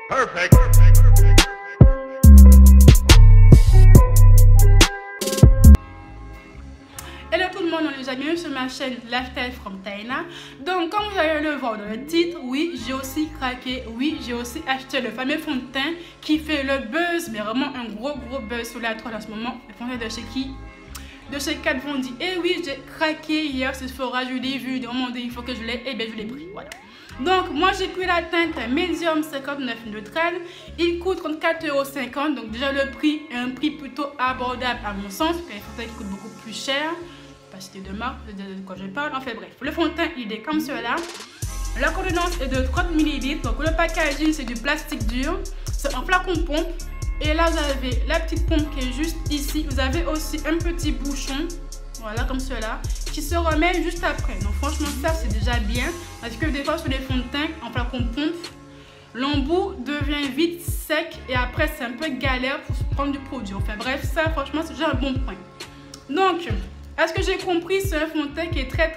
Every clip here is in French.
Perfect. Hello tout le monde, on est bienvenue sur ma chaîne Lifestyle from Taina. Donc comme vous allez le voir dans le titre, oui j'ai aussi craqué, oui j'ai aussi acheté le fameux fond de teint qui fait le buzz, mais vraiment un gros buzz sur la toile en ce moment. Le fond de teint de chez qui? De chez Kat Von D. Et oui j'ai craqué hier ce soir, je l'ai vu, on m'a dit il faut que je l'ai, et bien je l'ai pris, voilà. Donc moi j'ai pris la teinte Medium 59 neutrale, il coûte 34,50 €, donc déjà le prix est un prix plutôt abordable à mon sens, parce qu'il y a des fonds de teint qui coûtent beaucoup plus cher. Cité de marque, de quoi je parle, enfin bref. Le fond de teint il est comme cela. La contenance est de 30 ml, donc le packaging c'est du plastique dur, c'est en flacon pompe. Et là vous avez la petite pompe qui est juste ici, vous avez aussi un petit bouchon, voilà comme cela, qui se remet juste après. Donc franchement ça c'est déjà bien, parce que des fois sur les fonds de teint en flacon pompe, l'embout devient vite sec et après c'est un peu galère pour prendre du produit. Enfin bref, ça franchement c'est déjà un bon point. Donc à ce que j'ai compris, c'est un fond de teint qui est très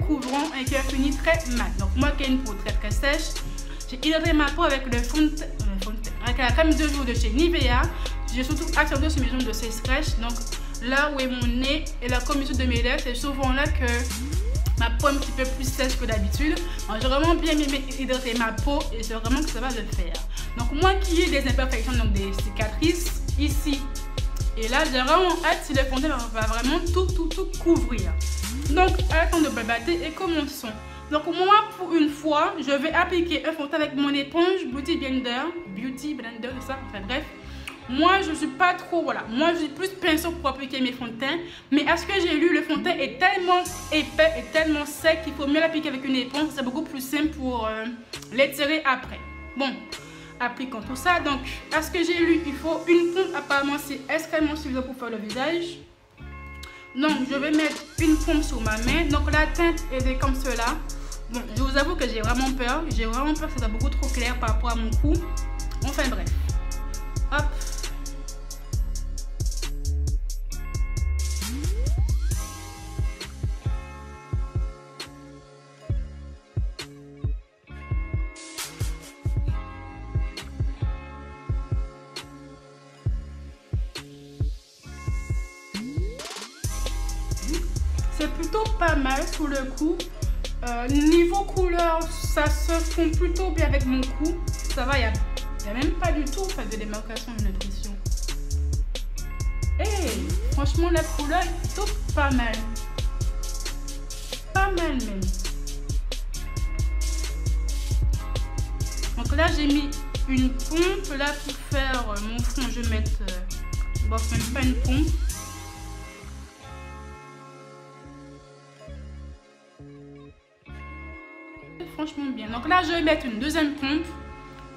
couvrant et qui a fini très mat. Donc moi qui ai une peau très sèche, j'ai hydraté ma peau avec le fond de teint, avec la crème de jour de chez Nivea. J'ai surtout accentué sur mes zones de sécheresse. Donc là où est mon nez et la commission de mes lèvres, c'est souvent là que ma peau est un petit peu plus sèche que d'habitude. J'ai vraiment bien aimé hydrater ma peau et c'est vraiment que ça va le faire. Donc moi qui ai des imperfections, donc des cicatrices ici. Et là, j'ai vraiment hâte si le fond de teint va vraiment tout couvrir. Donc, attends de babater et commençons. Donc, moi, pour une fois, je vais appliquer un fond de teint avec mon éponge Beauty Blender, c'est ça, enfin bref. Moi, je suis pas trop, voilà. Moi, je suis plus pinceau pour appliquer mes fonds de teint. Mais à ce que j'ai lu, le fond de teint est tellement épais et tellement sec qu'il faut mieux l'appliquer avec une éponge. C'est beaucoup plus simple pour l'étirer après. Bon. Appliquons tout ça. Donc, à ce que j'ai lu, il faut une pompe. Apparemment, c'est extrêmement suffisant pour faire le visage. Donc, je vais mettre une pompe sur ma main. Donc, la teinte est comme cela. Bon, je vous avoue que j'ai vraiment peur. J'ai vraiment peur que ça soit beaucoup trop clair par rapport à mon cou. Enfin, bref. Hop. C'est plutôt pas mal sous le coup. Niveau couleur, ça se fond plutôt bien avec mon cou. Ça va, il n'y a même pas du tout de démarcation, j'ai l'impression. Et franchement, la couleur est plutôt pas mal. Pas mal même. Donc là, j'ai mis une pompe. Là, pour faire mon fond, je vais mettre... bon, même pas une pompe. Franchement bien. Donc là je vais mettre une deuxième pompe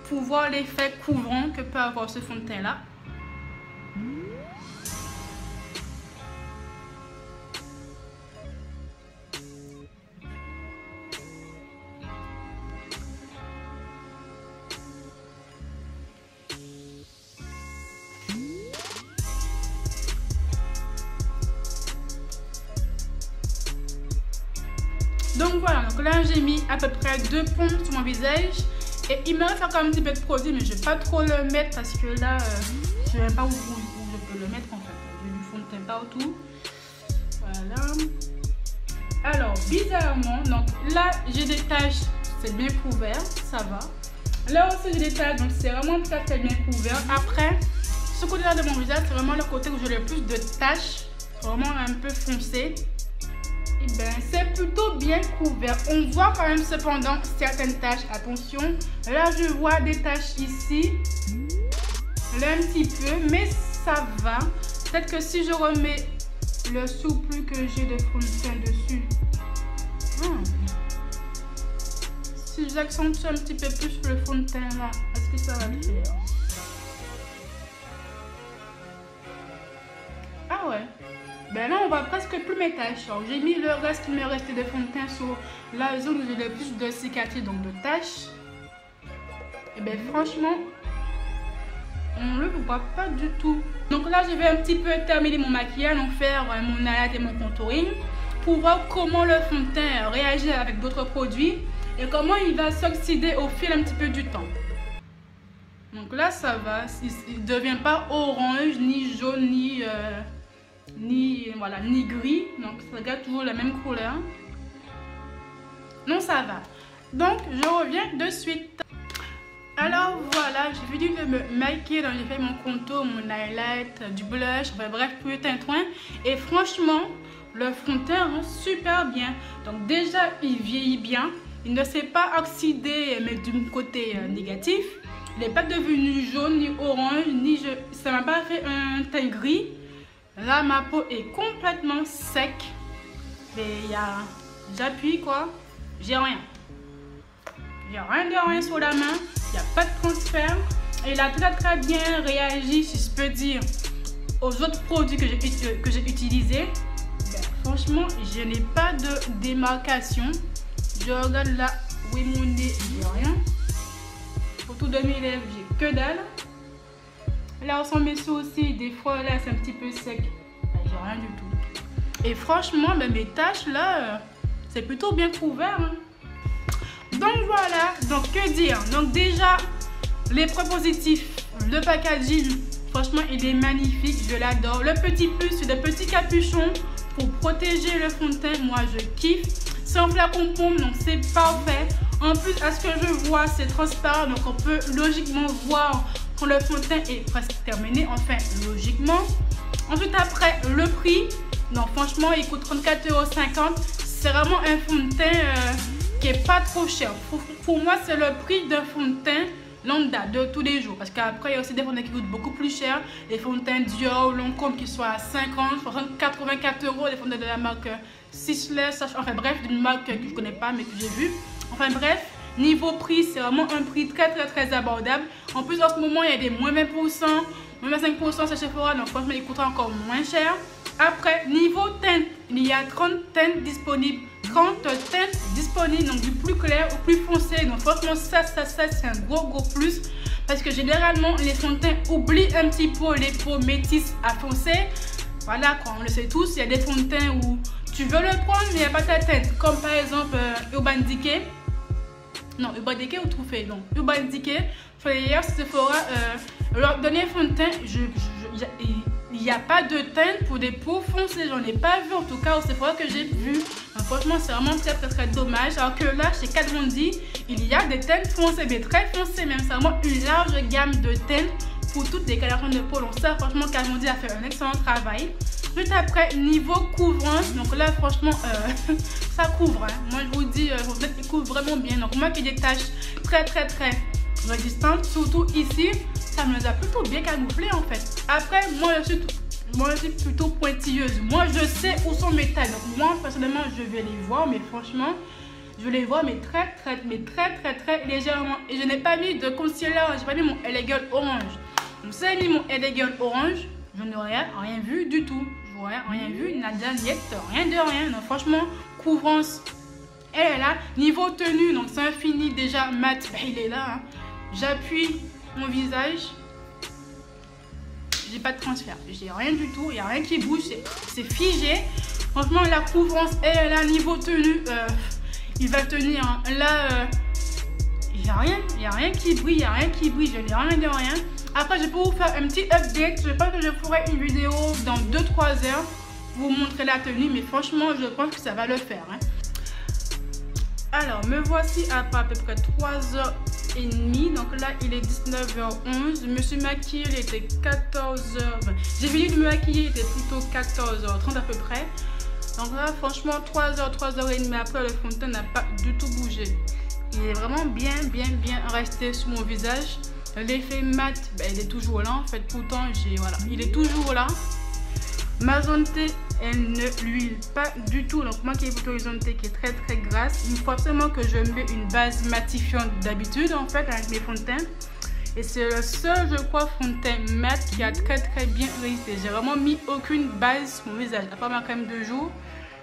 pour voir l'effet couvrant que peut avoir ce fond de teint là. Donc voilà, donc là j'ai mis à peu près 2 pompes sur mon visage et il me reste encore un petit peu de produit, mais je vais pas trop le mettre parce que là je ne sais pas où je peux le mettre en fait. J'ai du fond de teint partout. Voilà. Alors bizarrement, donc là j'ai des taches, c'est bien couvert, ça va. Là aussi j'ai des taches, donc c'est vraiment tout à fait bien couvert. Après, ce côté-là de mon visage, c'est vraiment le côté où j'ai le plus de taches, vraiment un peu foncé. Eh ben, c'est plutôt bien couvert. On voit quand même cependant certaines taches. Attention, là je vois des taches ici. Là un petit peu, mais ça va. Peut-être que si je remets le surplus que j'ai de fond de teint dessus. Si j'accentue un petit peu plus le fond de teint là, est-ce que ça va le faire? Ah ouais. Ben là on voit presque plus mes taches. J'ai mis le reste qui me restait de fond de teint sur la zone où j'ai le plus de cicatrices, donc de taches. Et ben franchement, on ne le voit pas du tout. Donc là je vais un petit peu terminer mon maquillage, donc faire mon highlight et mon contouring pour voir comment le fond de teint réagit avec d'autres produits et comment il va s'oxyder au fil un petit peu du temps. Donc là ça va, il ne devient pas orange, ni jaune, ni gris. Donc ça garde toujours la même couleur. Non, ça va. Donc je reviens de suite. Alors voilà, j'ai fini de me maquiller. Donc j'ai fait mon contour, mon highlight, du blush, enfin, bref, tout le tintouin. Et franchement, le fond de teint rend super bien. Donc déjà, il vieillit bien. Il ne s'est pas oxydé, mais du côté négatif. Il n'est pas devenu jaune, ni orange, ça m'a pas fait un teint gris. Là, ma peau est complètement sec. Et j'appuie quoi. J'ai rien. J'ai rien de rien sur la main. Il n'y a pas de transfert. Et il a très bien réagi, si je peux dire, aux autres produits que j'ai utilisés. Ben, franchement, je n'ai pas de démarcation. Je regarde là où est mon nez, j'ai rien. Autour de mes lèvres, j'ai que dalle. Là, sur mes sourcils, des fois, là, c'est un petit peu sec. Ben, j'ai rien du tout. Et franchement, ben, mes taches, là, c'est plutôt bien couvert. Hein. Donc, voilà. Donc, que dire? Donc, déjà, les points positifs. Le packaging, franchement, il est magnifique. Je l'adore. Le petit plus, le petit capuchon pour protéger le fond de teint. Moi, je kiffe. C'est en flacon pomme, donc c'est parfait. En plus, à ce que je vois, c'est transparent. Donc, on peut logiquement voir quand le fond de teint est presque terminé. Enfin, logiquement. Ensuite, après, le prix. Donc, franchement, il coûte 34,50 €. C'est vraiment un fond de teint qui est pas trop cher. Pour moi, c'est le prix d'un fond de teint lambda de tous les jours. Parce qu'après, il y a aussi des fonds de teint qui coûtent beaucoup plus cher. Les fonds de teint Dior, Lancôme qui sont à 50, 60, 84 €. Les fonds de teint de la marque Sisley, enfin bref, d'une marque que je connais pas mais que j'ai vu. Enfin bref, niveau prix, c'est vraiment un prix très abordable. En plus, en ce moment, il y a des moins 20%, moins 25% chez Sephora. Donc franchement, il coûtera encore moins cher. Après, niveau teinte, il y a 30 teintes disponibles. 30 teintes disponibles, donc du plus clair au plus foncé. Donc franchement, ça c'est un gros plus. Parce que généralement, les fonds de teint oublient un petit peu les peaux métisses à foncé. Voilà, quoi, on le sait tous, il y a des fonds de teint où tu veux le prendre, mais il n'y a pas ta teinte. Comme par exemple Urban Decay. Non, Urban Decay ou Too Faced. Non, Urban Decay. Hier, Sephora, leur dernier fond de teint, il n'y a pas de teinte pour des peaux foncées. J'en ai pas vu, en tout cas, au Sephora que j'ai vu. Donc, franchement, c'est vraiment très dommage. Alors que là, chez Kat Von D, il y a des teintes foncées, mais très foncées même. C'est vraiment une large gamme de teintes pour toutes les colorations de peau. Donc ça, franchement, Kat Von D a fait un excellent travail. Juste après, niveau couvrance, donc là, franchement, ça couvre. Hein. Moi, je vous dis, il couvre vraiment bien. Donc moi qui ai des taches très résistantes, surtout ici, ça me les a plutôt bien camouflées en fait. Après, moi, je suis plutôt pointilleuse. Moi, je sais où sont mes tailles. Donc moi, personnellement, je vais les voir, mais franchement, je les vois, mais très légèrement. Et je n'ai pas mis de concealer, j'ai pas mis mon Elegant Orange. Donc si j'ai mis mon Elegant Orange, je n'aurais rien vu du tout. Je n'aurais rien vu, nada, niet, rien de rien. Donc franchement, couvrance, elle est là. Niveau tenue, donc c'est un fini déjà mat, ben, il est là. Hein. J'appuie mon visage. J'ai pas de transfert. J'ai rien du tout. Il n'y a rien qui bouge. C'est figé. Franchement, la couvrance, elle est là. Niveau tenue, il va tenir. Hein. Là, il n'y a rien qui brille. Je n'ai rien de rien. Après, je peux vous faire un petit update. Je pense que je ferai une vidéo dans 2-3 heures pour vous montrer la tenue. Mais franchement, je pense que ça va le faire. Hein. Alors, me voici après à peu près 3h30. Donc là, il est 19h11. Je me suis maquillée, il était 14h20. J'ai fini de me maquiller, il était plutôt 14h30 à peu près. Donc là, franchement, 3h30 après, le fond de teint n'a pas du tout bougé. Il est vraiment bien resté sur mon visage. L'effet mat, ben, il est toujours là en fait. Pourtant, voilà, il est toujours là. Ma zone T, elle ne l'huile pas du tout. Donc moi qui ai plutôt une zone T qui est très grasse, il faut absolument que je mets une base matifiante d'habitude en fait avec mes fonds de teint. Et c'est le seul, je crois, fond de teint mat qui a très bien résisté. J'ai vraiment mis aucune base sur mon visage. À part ma crème de jour,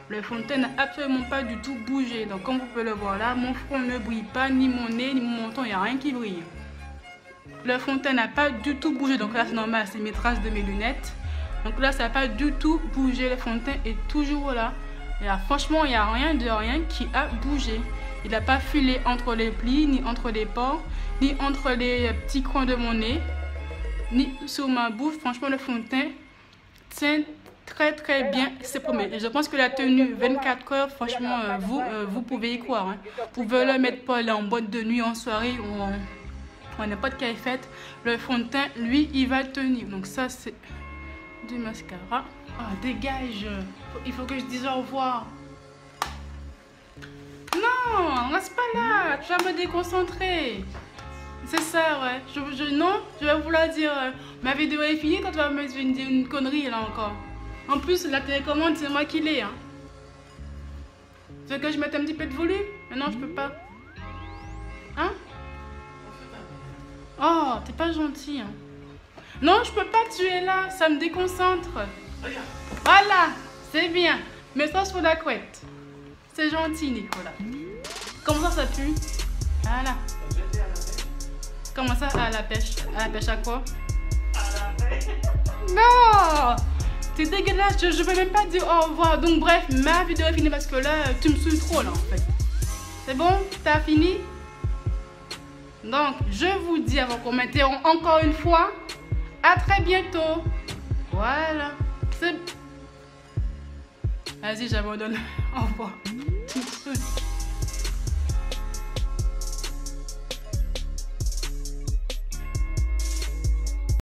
le fond de teint n'a absolument pas du tout bougé. Donc comme vous pouvez le voir là, mon front ne brille pas, ni mon nez, ni mon menton, il n'y a rien qui brille. Le fond de teint n'a pas du tout bougé. Donc là c'est normal, c'est mes traces de mes lunettes. Donc là ça n'a pas du tout bougé. Le fond de teint est toujours là. Et là franchement il n'y a rien qui a bougé. Il n'a pas filé entre les plis, ni entre les pores, ni entre les petits coins de mon nez, ni sur ma bouche. Franchement, le fond de teint tient très bien, c'est promis. Et je pense que la tenue 24 heures, franchement, vous pouvez y croire. Hein. Vous pouvez le mettre pas là en boîte de nuit, en soirée ou en n'importe quelle fête. Le fond de teint, lui, il va tenir. Donc ça, c'est du mascara. Ah, dégage. Il faut que je dise au revoir. Non, reste pas là. Tu vas me déconcentrer. C'est ça, ouais. Non, je vais vouloir dire ma vidéo est finie quand tu vas me dire une connerie là encore. En plus, la télécommande, c'est moi qui l'ai. Hein. Tu veux que je mette un petit peu de volume? Mais non, je peux pas. Hein? Oh, t'es pas gentil. Hein. Non, je peux pas, tu es là. Ça me déconcentre. Voilà, c'est bien. Mets ça sur la couette. C'est gentil, Nicolas. Comment ça pue? Voilà. Comment ça, à la pêche? À la pêche à quoi? Non! C'est dégueulasse, je peux même pas dire au revoir. Donc bref, ma vidéo est finie parce que là, tu me saoules trop là en fait. C'est bon? T'as fini? Donc, je vous dis avant qu'on m'interrompe encore une fois, à très bientôt. Voilà. Vas-y, j'abandonne. Au revoir.